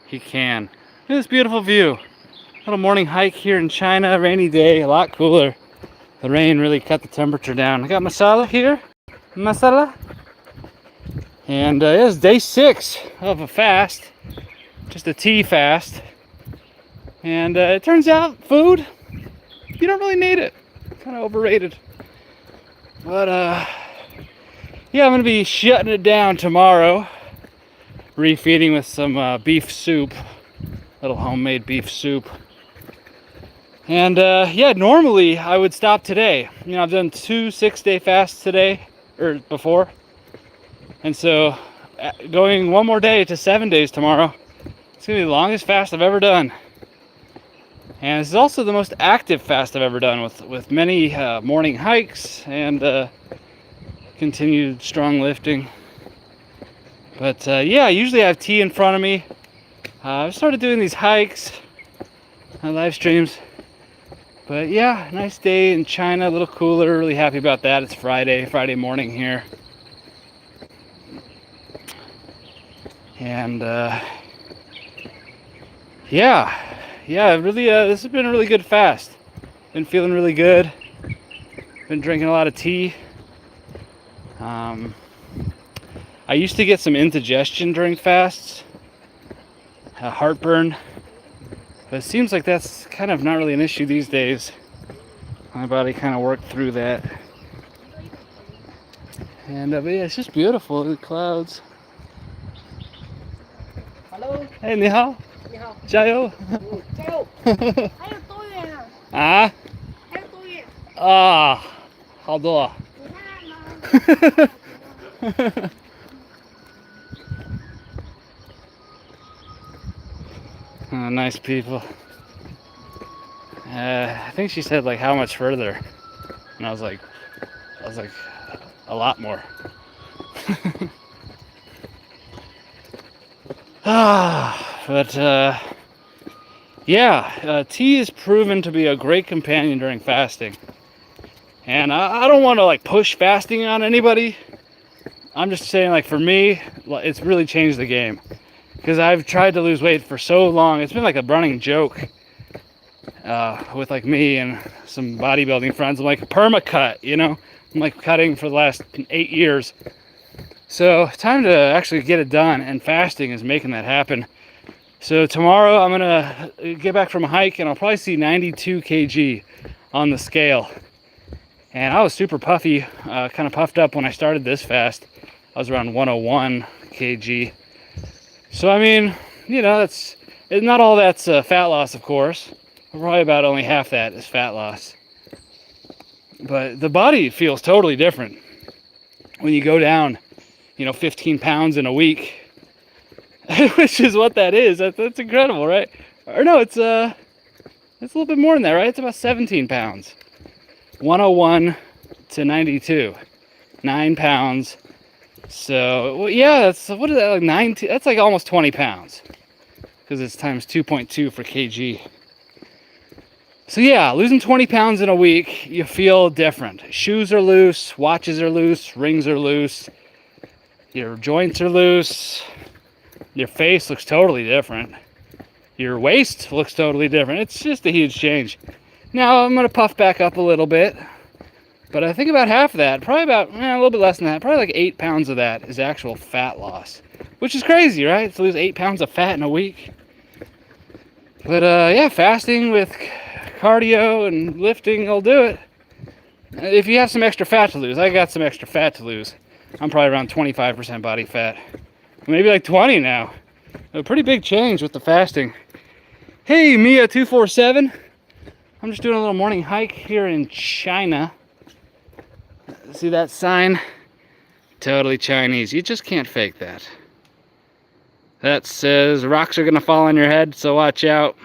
he can. Look at this beautiful view. Little morning hike here in China, rainy day, a lot cooler. The rain really cut the temperature down. I got masala here, masala. And it's day 6 of a fast, just a tea fast. And it turns out food, you don't really need it. Kind of overrated. But yeah, I'm gonna be shutting it down tomorrow. Refeeding with some beef soup, little homemade beef soup. And yeah, normally I would stop today. You know, I've done 2 6-day fasts today, or before. And so going one more day to 7 days tomorrow, it's gonna be the longest fast I've ever done. And this is also the most active fast I've ever done, with many morning hikes and continued strong lifting. But yeah, usually I have tea in front of me. I've started doing these hikes, live streams. But yeah, nice day in China, a little cooler, really happy about that. It's Friday morning here. And yeah, really, this has been a really good fast. Been feeling really good. Been drinking a lot of tea. I used to get some indigestion during fasts, heartburn, but it seems like that's kind of not really an issue these days. My body kind of worked through that. And but yeah, it's just beautiful, the clouds. Hello. Hey, 你好。你好。加油。加油。还有多远啊？啊？还有多远？啊，好多。你看吗？Oh, nice people. I think she said like how much further, and I was like, a lot more. But yeah, tea is proven to be a great companion during fasting, and I don't want to like push fasting on anybody. I'm just saying, like, for me, it's really changed the game. Because I've tried to lose weight for so long. It's been like a running joke with like me and some bodybuilding friends. I'm like permacut, you know? I'm like cutting for the last 8 years. So time to actually get it done, and fasting is making that happen. So tomorrow I'm gonna get back from a hike and I'll probably see 92 kg on the scale. And I was super puffy, kind of puffed up when I started this fast. I was around 101 kg. So I mean, you know, that's not all that's fat loss, of course. Probably about only half that is fat loss. But the body feels totally different when you go down, you know, 15 pounds in a week, which is what that is. That's incredible, right? Or no, it's a little bit more than that, right? It's about 17 pounds. 101 to 92, 9 pounds. So, well, yeah, that's, what is that, like 19? That's like almost 20 pounds. Because it's times 2.2 for kg. So yeah, losing 20 pounds in a week, you feel different. Shoes are loose, watches are loose, rings are loose, your joints are loose, your face looks totally different. Your waist looks totally different. It's just a huge change. Now, I'm going to puff back up a little bit. But I think about half of that, probably about, a little bit less than that, probably like 8 pounds of that is actual fat loss. Which is crazy, right? To lose 8 pounds of fat in a week. But yeah, fasting with cardio and lifting will do it. If you have some extra fat to lose, I got some extra fat to lose. I'm probably around 25% body fat. Maybe like 20 now. A pretty big change with the fasting. Hey, Mia247. I'm just doing a little morning hike here in China. See that sign? Totally Chinese. You just can't fake that. That says rocks are gonna fall on your head, so watch out.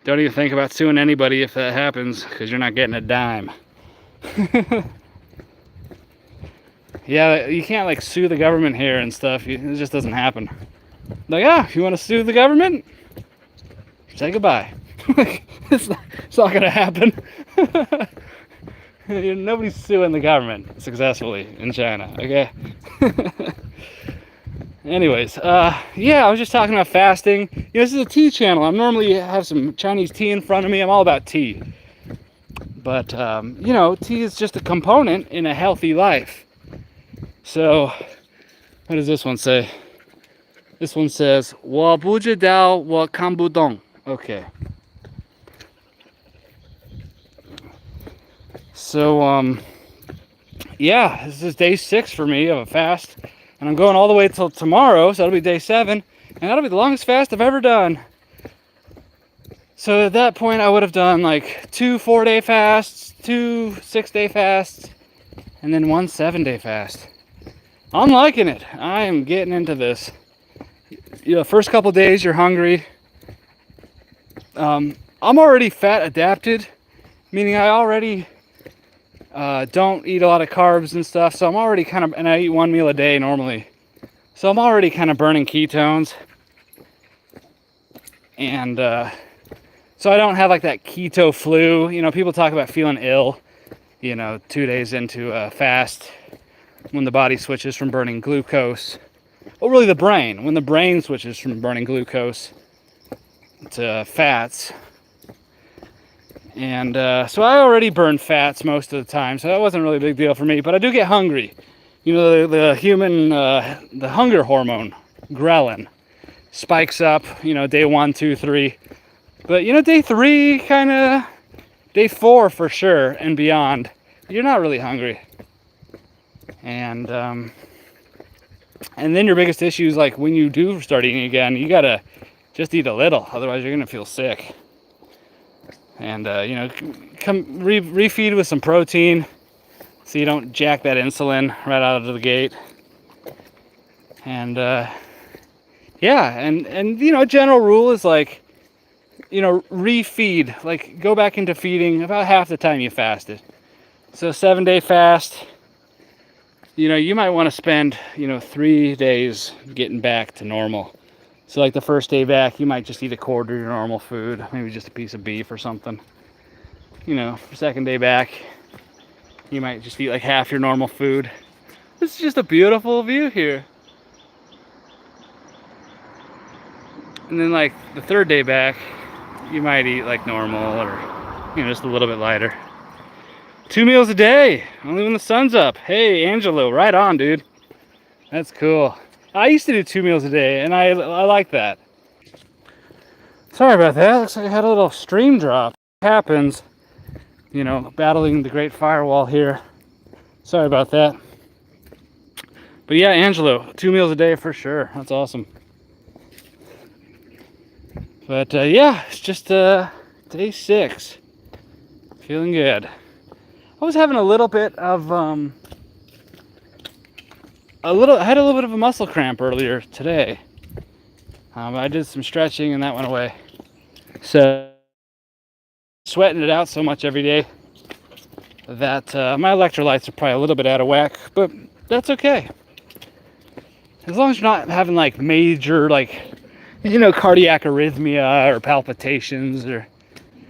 Don't even think about suing anybody if that happens, because you're not getting a dime. Yeah, you can't like sue the government here and stuff. It just doesn't happen. Like, if you want to sue the government, say goodbye. It's not gonna happen. Nobody's suing the government successfully in China, okay? Anyways, yeah, I was just talking about fasting. You know, this is a tea channel. I'm normally have some Chinese tea in front of me. I'm all about tea. But, you know, tea is just a component in a healthy life. So, what does this one say? This one says, 我不知道,我看不懂. Okay. So, yeah, this is day 6 for me of a fast. And I'm going all the way till tomorrow, so that'll be day 7. And that'll be the longest fast I've ever done. So at that point, I would have done like 2 4-day fasts, 2 6-day fasts, and then 1 7-day fast. I'm liking it. I am getting into this. You know, first couple days, you're hungry. I'm already fat adapted, meaning I already don't eat a lot of carbs and stuff, so I'm already kind of, and I eat 1 meal a day normally. So I'm already kind of burning ketones. And so I don't have like that keto flu. You know, people talk about feeling ill, you know, 2 days into a fast when the body switches from burning glucose. Well, really the brain, when the brain switches from burning glucose to fats. And so I already burn fats most of the time, so that wasn't really a big deal for me. But I do get hungry. You know, the human, the hunger hormone, ghrelin, spikes up, you know, day 1, 2, 3. But, you know, day 3, kind of, day 4 for sure, and beyond, you're not really hungry. And then your biggest issue is, like, when you do start eating again, you gotta just eat a little, otherwise you're gonna feel sick. And, you know, come refeed with some protein so you don't jack that insulin right out of the gate. And, yeah, and, you know, general rule is, like, you know, refeed, like, go back into feeding about half the time you fasted. So 7-day fast, you know, you might want to spend, you know, 3 days getting back to normal. So like the first day back, you might just eat a quarter of your normal food, maybe just a piece of beef or something. You know, for second day back, you might just eat like half your normal food. This is just a beautiful view here. And then like the third day back, you might eat like normal or, you know, just a little bit lighter. 2 meals a day, only when the sun's up. Hey, Angelo, right on, dude. That's cool. I used to do 2 meals a day, and I like that. Sorry about that. Looks like I had a little stream drop. It happens, you know, battling the Great Firewall here. Sorry about that. But yeah, Angelo, 2 meals a day for sure. That's awesome. But yeah, it's just day 6. Feeling good. I was having a little bit of I had a little bit of a muscle cramp earlier today. I did some stretching and that went away. So sweating it out so much every day that my electrolytes are probably a little bit out of whack, but that's okay. As long as you're not having like major, like, you know, cardiac arrhythmia or palpitations, or,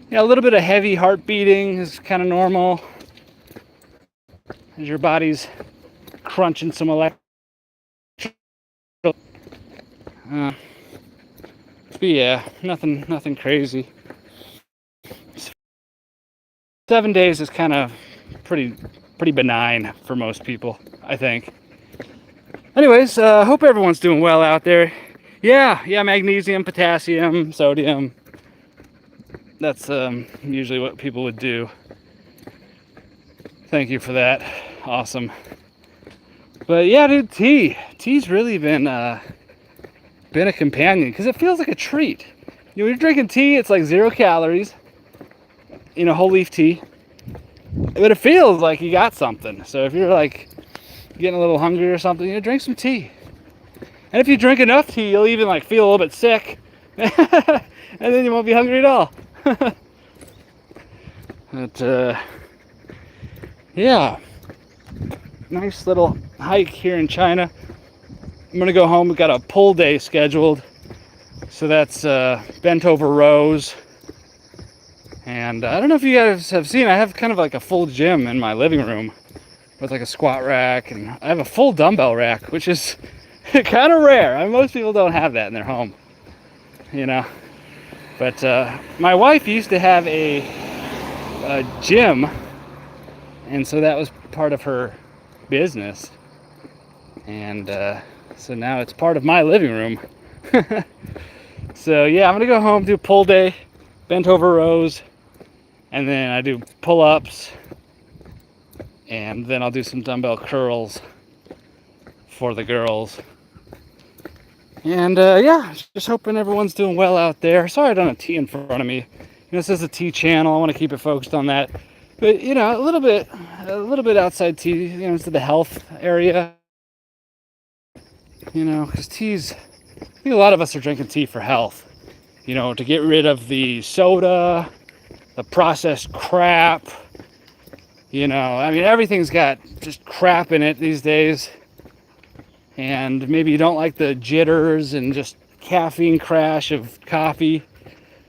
you know, a little bit of heavy heart beating is kind of normal as your body's crunching some electrolytes. But yeah, nothing crazy. 7 days is kind of pretty benign for most people, I think. Anyways, hope everyone's doing well out there. Yeah, magnesium, potassium, sodium. That's usually what people would do. Thank you for that. Awesome. But yeah, dude, tea's really been a companion because it feels like a treat. You know, when you're drinking tea, it's like 0 calories, you know, whole leaf tea, but it feels like you got something. So if you're like getting a little hungry or something, you know, drink some tea. And if you drink enough tea, you'll even like feel a little bit sick, and then you won't be hungry at all. But yeah, nice little hike here in China. I'm gonna go home. We've got a pull day scheduled, so that's bent over rows. And I don't know if you guys have seen, I have kind of like a full gym in my living room with like a squat rack, and I have a full dumbbell rack, which is Kind of rare. I mean, most people don't have that in their home, you know. But my wife used to have a gym, and so that was part of her business. And so now it's part of my living room. So yeah, I'm gonna go home, do pull day, bent over rows, and then I do pull-ups, and then I'll do some dumbbell curls for the girls. And yeah, just hoping everyone's doing well out there. Sorry I don't have tea in front of me. This is a tea channel. I want to keep it focused on that. But you know, a little bit outside tea, you know, into the health area. You know, because tea's, I think a lot of us are drinking tea for health. You know, to get rid of the soda, the processed crap. You know, I mean, everything's got just crap in it these days. And maybe you don't like the jitters and just caffeine crash of coffee.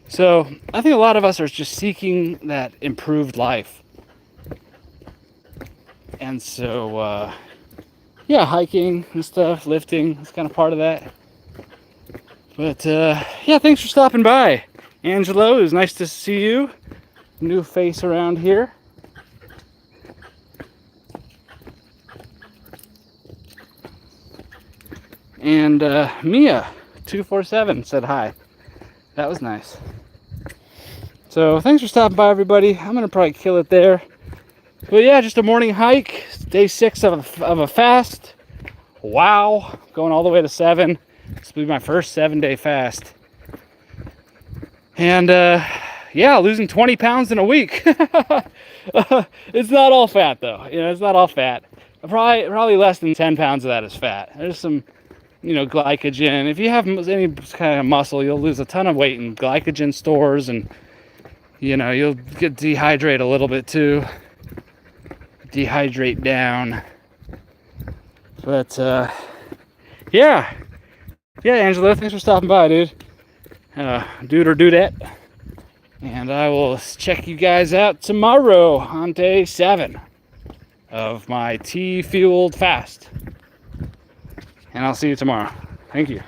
So I think a lot of us are just seeking that improved life. And so, yeah, hiking and stuff, lifting, it's kind of part of that. But yeah, thanks for stopping by. Angelo, it was nice to see you. New face around here. And Mia247 said hi. That was nice. So thanks for stopping by, everybody. I'm gonna probably kill it there. But yeah, just a morning hike. Day 6 of a fast. Wow, going all the way to 7. This will be my first 7-day fast. And yeah, losing 20 pounds in a week. It's not all fat though. You know, it's not all fat. Probably less than 10 pounds of that is fat. There's some, you know, glycogen. If you have any kind of muscle, you'll lose a ton of weight in glycogen stores, and you know, you'll get dehydrated a little bit too. Dehydrate down. But yeah, Angela, thanks for stopping by, dude. Dude or dudette. And I will check you guys out tomorrow on day 7 of my tea-fueled fast. And I'll see you tomorrow. Thank you.